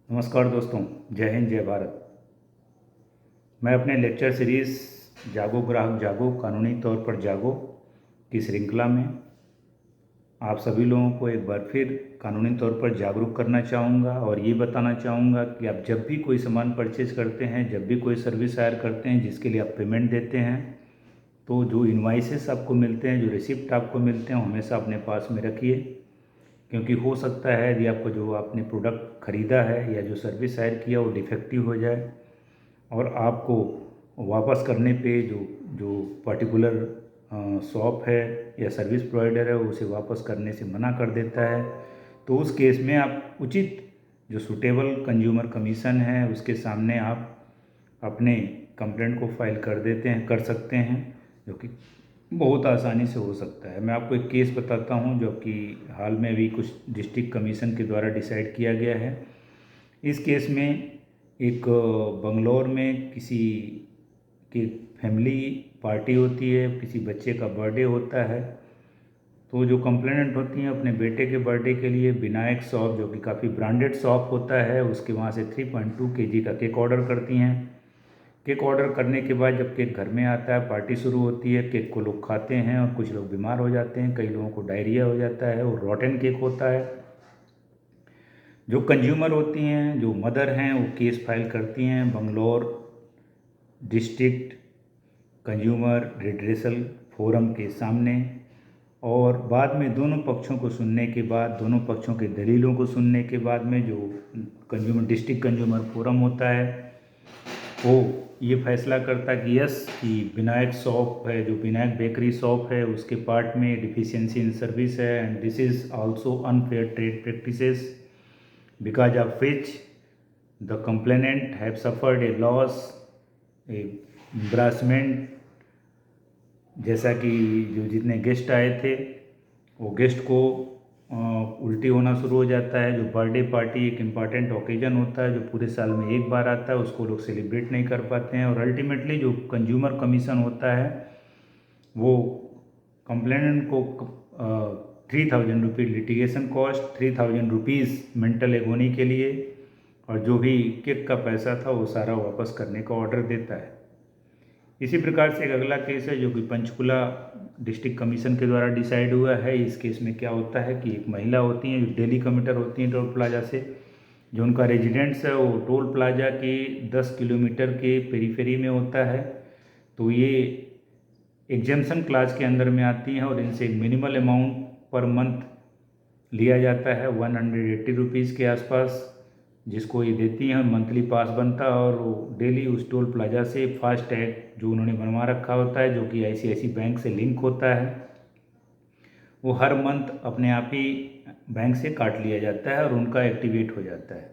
नमस्कार दोस्तों, जय हिंद जय भारत। मैं अपने लेक्चर सीरीज़ जागो ग्राहक जागो कानूनी तौर पर जागो की श्रृंखला में आप सभी लोगों को एक बार फिर कानूनी तौर पर जागरूक करना चाहूँगा और ये बताना चाहूँगा कि आप जब भी कोई सामान परचेज करते हैं, जब भी कोई सर्विस हायर करते हैं जिसके लिए आप पेमेंट देते हैं, तो जो इनवाइसेस आपको मिलते हैं, जो रिसिप्ट आपको मिलते हैं, वो हमेशा अपने पास में रखिए। क्योंकि हो सकता है यदि आपको जो आपने प्रोडक्ट ख़रीदा है या जो सर्विस हायर किया वो डिफेक्टिव हो जाए और आपको वापस करने पे जो जो पर्टिकुलर शॉप है या सर्विस प्रोवाइडर है उसे वापस करने से मना कर देता है, तो उस केस में आप उचित जो सूटेबल कंज्यूमर कमीशन है उसके सामने आप अपने कंप्लेंट को फाइल कर सकते हैं, जो कि बहुत आसानी से हो सकता है। मैं आपको एक केस बताता हूं जो कि हाल में अभी कुछ डिस्ट्रिक्ट कमीशन के द्वारा डिसाइड किया गया है। इस केस में एक बंगलौर में किसी की फैमिली पार्टी होती है, किसी बच्चे का बर्थडे होता है, तो जो कंप्लेनेंट होती हैं अपने बेटे के बर्थडे के लिए विनायक शॉप, जो कि काफ़ी ब्रांडेड शॉप होता है, उसके वहाँ से 3.2 kg का केक ऑर्डर करती हैं। केक ऑर्डर करने के बाद जब केक घर में आता है, पार्टी शुरू होती है, केक को लोग खाते हैं और कुछ लोग बीमार हो जाते हैं, कई लोगों को डायरिया हो जाता है और रॉटन केक होता है। जो कंज्यूमर होती हैं, जो मदर हैं, वो केस फाइल करती हैं Bangalore district consumer redressal forum के सामने, और बाद में दोनों पक्षों को सुनने के बाद, दोनों पक्षों के दलीलों को सुनने के बाद में जो डिस्ट्रिक्ट कंज्यूमर फोरम होता है वो ये फैसला करता कि यस कि विनायक शॉप है, जो विनायक बेकरी शॉप है, उसके पार्ट में डिफिशियंसी इन सर्विस है and this is also unfair trade practices because of which the complainant have suffered a loss, a embarrassment. जैसा कि जो जितने गेस्ट आए थे वो गेस्ट को उल्टी होना शुरू हो जाता है। जो बर्थडे पार्टी एक इम्पॉर्टेंट ओकेजन होता है जो पूरे साल में एक बार आता है, उसको लोग सेलिब्रेट नहीं कर पाते हैं, और अल्टीमेटली जो कंज्यूमर कमीशन होता है वो कंप्लेनेंट को 3000 rupees litigation cost, 3000 rupees mental agony के लिए, और जो भी केक का पैसा था वो सारा वापस करने का ऑर्डर देता है। इसी प्रकार से एक अगला केस है जो कि पंचकुला डिस्ट्रिक्ट कमीशन के द्वारा डिसाइड हुआ है। इस केस में क्या होता है कि एक महिला होती हैं जो डेली कम्यूटर होती हैं टोल प्लाजा से, जो उनका रेजिडेंस है वो टोल प्लाजा के 10 किलोमीटर के पेरीफेरी में होता है, तो ये एग्जेम्पशन क्लास के अंदर में आती हैं और इनसे मिनिमल अमाउंट पर मंथ लिया जाता है 180 रुपीज़ के आसपास, जिसको ये देती हैं। मंथली पास बनता है और वो डेली उस टोल प्लाजा से फास्ट टैग जो उन्होंने बनवा रखा होता है, जो कि ICICI बैंक से लिंक होता है, वो हर मंथ अपने आप ही बैंक से काट लिया जाता है और उनका एक्टिवेट हो जाता है।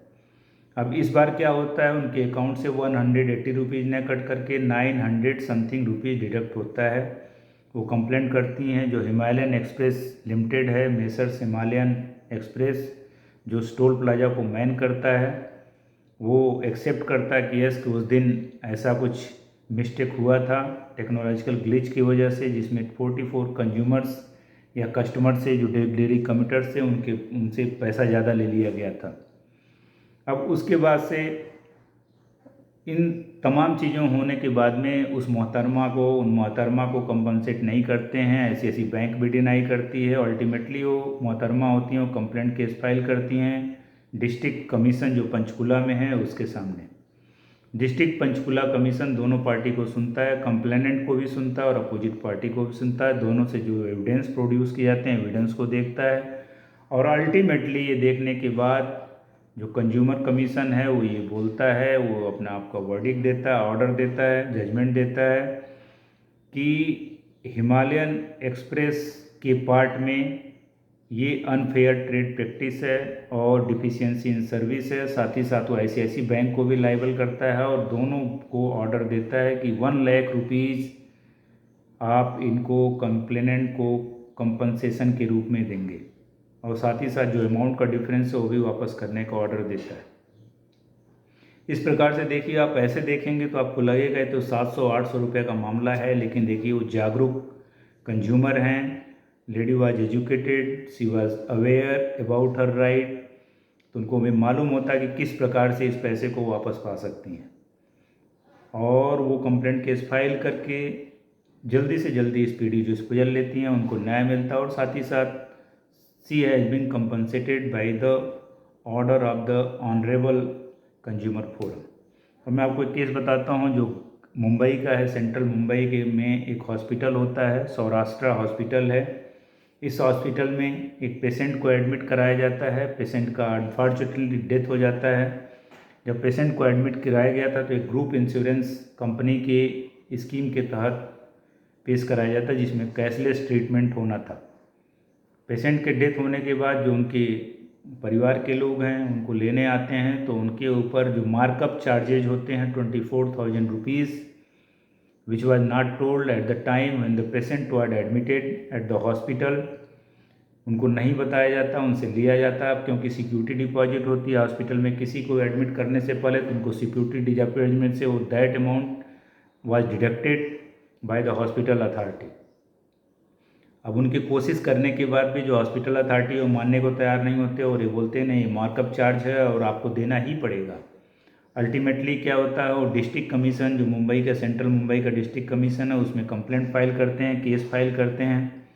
अब इस बार क्या होता है, उनके अकाउंट से 180 रुपीज़ न कट करके 900 समथिंग रुपीज़ डिडक्ट होता है। वो कंप्लेंट करती हैं जो हिमालयन एक्सप्रेस लिमिटेड है, मेसर्स हिमालयन एक्सप्रेस, जो टोल प्लाजा को मैन करता है, वो एक्सेप्ट करता है कि यस कि उस दिन ऐसा कुछ मिस्टेक हुआ था टेक्नोलॉजिकल ग्लिच की वजह से, जिसमें 44 कंज्यूमर्स या कस्टमर से जो डेली कम्यूटर्स से उनसे पैसा ज़्यादा ले लिया गया था। अब उसके बाद से इन तमाम चीज़ों होने के बाद में उन मोहतरमा को कंपनसेट नहीं करते हैं, ऐसी बैंक भी डिनाई करती है। अल्टीमेटली वो मोहतरमा होती हैं, वो कंप्लेंट केस फाइल करती हैं डिस्ट्रिक्ट कमीशन जो पंचकुला में है उसके सामने। डिस्ट्रिक्ट पंचकुला कमीशन दोनों पार्टी को सुनता है, कंप्लेनेंट को भी सुनता है और अपोजिट पार्टी को भी सुनता है। दोनों से जो एविडेंस प्रोड्यूस किए जाते हैं एविडेंस को देखता है, और अल्टीमेटली ये देखने के बाद जो कंज्यूमर कमीशन है वो ये बोलता है, वो अपना आपका वर्डिक्ट देता है, ऑर्डर देता है, जजमेंट देता है कि हिमालयन एक्सप्रेस के पार्ट में ये अनफेयर ट्रेड प्रैक्टिस है और डिफिशियंसी इन सर्विस है। साथ ही साथ वो ICICI बैंक को भी लाइबल करता है और दोनों को ऑर्डर देता है कि 1 लाख रुपीज़ आप इनको कंप्लेनेंट को कंपनसेशन के रूप में देंगे, और साथ ही साथ जो अमाउंट का डिफरेंस है वो भी वापस करने का ऑर्डर देता है। इस प्रकार से देखिए, आप ऐसे देखेंगे तो आपको लगेगा तो 700-800 रुपये का मामला है, लेकिन देखिए वो जागरूक कंज्यूमर हैं। Lady was educated, she was aware about her right, तो उनको हमें मालूम होता है कि किस प्रकार से इस पैसे को वापस पा सकती हैं, और वो कंप्लेंट केस फाइल करके जल्दी से जल्दी स्पीडी डिस्पोजल लेती हैं, उनको न्याय मिलता है और साथ ही साथ she has been compensated by the order of the honourable consumer forum. और मैं आपको एक केस बताता हूँ जो मुंबई का है। सेंट्रल मुंबई के में एक हॉस्पिटल होता है, सौराष्ट्र हॉस्पिटल है। इस हॉस्पिटल में एक पेशेंट को एडमिट कराया जाता है। पेशेंट का अनफॉर्चुनेटली डेथ हो जाता है। जब पेशेंट को एडमिट कराया गया था तो एक ग्रुप इंश्योरेंस कंपनी के स्कीम के तहत पेश कराया जाता है, जिसमें कैशलेस ट्रीटमेंट होना था। पेशेंट के डेथ होने के बाद जो उनके परिवार के लोग हैं उनको लेने आते हैं, तो उनके ऊपर जो मार्कअप चार्जेज होते हैं 24,000 rupees, which was not told at the time when the patient was admitted at the hospital, उनको नहीं बताया जाता, उनसे लिया जाता है। क्योंकि सिक्योरिटी डिपॉजिट होती है हॉस्पिटल में, किसी को एडमिट करने से पहले तो उनको सिक्योरिटी डिपॉजिट से वो that amount was deducted by the hospital authority. अब उनकी कोशिश करने के बाद भी जो हॉस्पिटल अथॉरिटी वो मानने को तैयार नहीं होते और ये बोलते नहीं, मार्कअप चार्ज है और आपको देना ही पड़ेगा। अल्टीमेटली क्या होता है, वो डिस्ट्रिक्ट कमीशन जो मुंबई का सेंट्रल मुंबई का डिस्ट्रिक्ट कमीशन है उसमें कंप्लेंट फाइल करते हैं, केस फाइल करते हैं।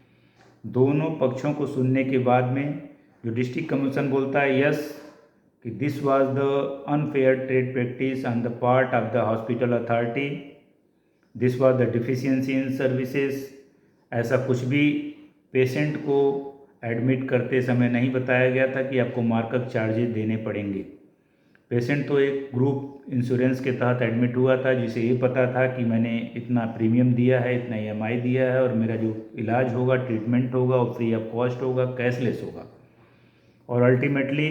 दोनों पक्षों को सुनने के बाद में जो डिस्ट्रिक्ट कमीशन बोलता है यस कि this was the unfair trade practice on the part of the hospital authority, this was the deficiency in services, ऐसा कुछ भी पेशेंट को एडमिट करते समय नहीं बताया गया था कि आपको मार्कअप चार्जेस देने पड़ेंगे। पेशेंट तो एक ग्रुप इंश्योरेंस के तहत एडमिट हुआ था, जिसे ये पता था कि मैंने इतना प्रीमियम दिया है, इतना EMI दिया है और मेरा जो इलाज होगा, ट्रीटमेंट होगा वो फ्री ऑफ कॉस्ट होगा, कैशलेस होगा। और अल्टीमेटली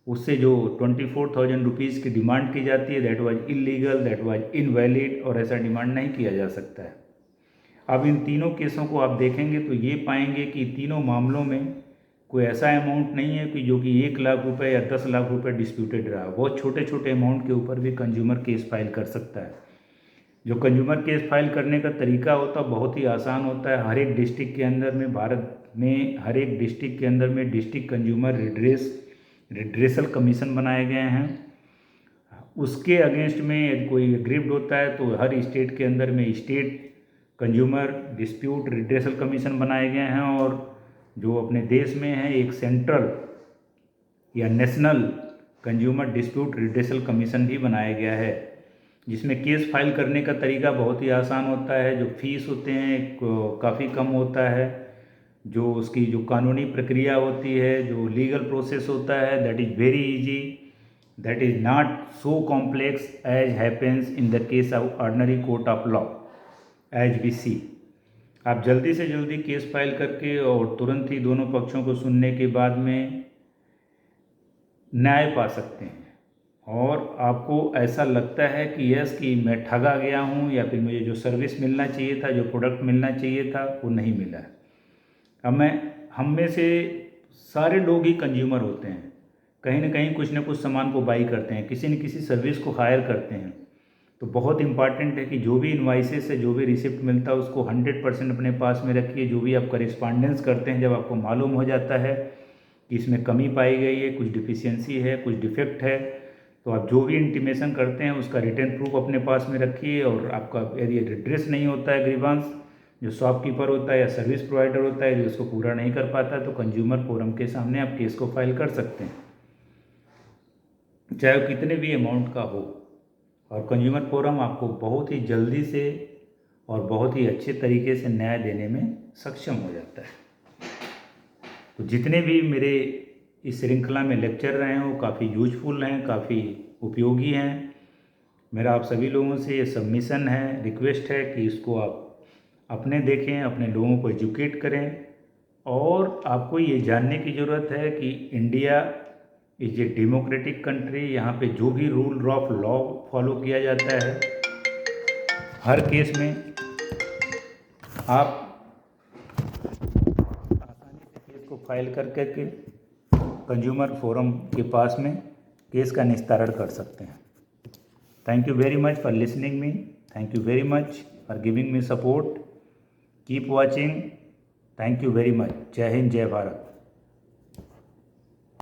उससे जो 24,000 रुपीज़ की डिमांड की जाती है, that was illegal, that was invalid, और ऐसा डिमांड नहीं किया जा सकता है। अब इन तीनों केसों को आप देखेंगे तो ये पाएंगे कि तीनों मामलों में कोई ऐसा अमाउंट नहीं है कि जो कि 1 लाख रुपए या 10 लाख रुपए डिस्प्यूटेड रहा। बहुत छोटे छोटे अमाउंट के ऊपर भी कंज्यूमर केस फाइल कर सकता है। जो कंज्यूमर केस फाइल करने का तरीका होता है बहुत ही आसान होता है। हर एक डिस्ट्रिक्ट के अंदर में, भारत में हर एक डिस्ट्रिक्ट के अंदर में डिस्ट्रिक्ट कंज्यूमर रिड्रेसल कमीशन बनाए गए हैं। उसके अगेंस्ट में कोई एग्रीव्ड होता है तो हर स्टेट के अंदर में state consumer dispute redressal commission बनाए गए हैं, और जो अपने देश में है एक सेंट्रल या national consumer dispute redressal commission भी बनाया गया है, जिसमें केस फाइल करने का तरीका बहुत ही आसान होता है। जो फीस होते हैं काफ़ी कम होता है। जो उसकी जो कानूनी प्रक्रिया होती है, जो लीगल प्रोसेस होता है, that is very easy, that is not so complex as happens in the case of ordinary court of law as we see. आप जल्दी से जल्दी केस फाइल करके और तुरंत ही दोनों पक्षों को सुनने के बाद में न्याय पा सकते हैं, और आपको ऐसा लगता है कि यस कि मैं ठगा गया हूँ, या फिर मुझे जो सर्विस मिलना चाहिए था, जो प्रोडक्ट मिलना चाहिए था, वो नहीं मिला है। अब हम में से सारे लोग ही कंज्यूमर होते हैं, कहीं ना कहीं कुछ ना कुछ सामान को बाई करते हैं, किसी न किसी सर्विस को हायर करते हैं। तो बहुत इंपॉर्टेंट है कि जो भी इन्वाइसेस है, जो भी रिसिप्ट मिलता है, उसको 100% अपने पास में रखिए। जो भी आप करेस्पॉन्डेंस करते हैं, जब आपको मालूम हो जाता है कि इसमें कमी पाई गई है, कुछ डिफिशियंसी है, कुछ डिफेक्ट है, तो आप जो भी इंटीमेशन करते हैं उसका रिटर्न प्रूफ अपने पास में रखिए। और आपका यदि रिड्रेस नहीं होता है, ग्रीवांस जो शॉपकीपर होता है या सर्विस प्रोवाइडर होता है यदि उसको पूरा नहीं कर पाता, तो कंज्यूमर फोरम के सामने आप केस को फाइल कर सकते हैं, चाहे वो कितने भी अमाउंट का हो। और कंज्यूमर फोरम आपको बहुत ही जल्दी से और बहुत ही अच्छे तरीके से न्याय देने में सक्षम हो जाता है। तो जितने भी मेरे इस श्रृंखला में लेक्चर रहे हैं वो काफ़ी यूजफुल हैं, काफ़ी उपयोगी हैं। मेरा आप सभी लोगों से ये सबमिशन है, रिक्वेस्ट है कि इसको आप अपने देखें, अपने लोगों को एजुकेट करें। और आपको ये जानने की ज़रूरत है कि India is a democratic country. यहाँ पे जो भी रूल ऑफ लॉ फॉलो किया जाता है, हर केस में आप आसानी से केस को फाइल करके कंज्यूमर फोरम के पास में केस का निस्तारण कर सकते हैं। Thank you very much for listening me, thank you very much for giving me support, keep watching, thank you very much. जय हिंद, जय भारत।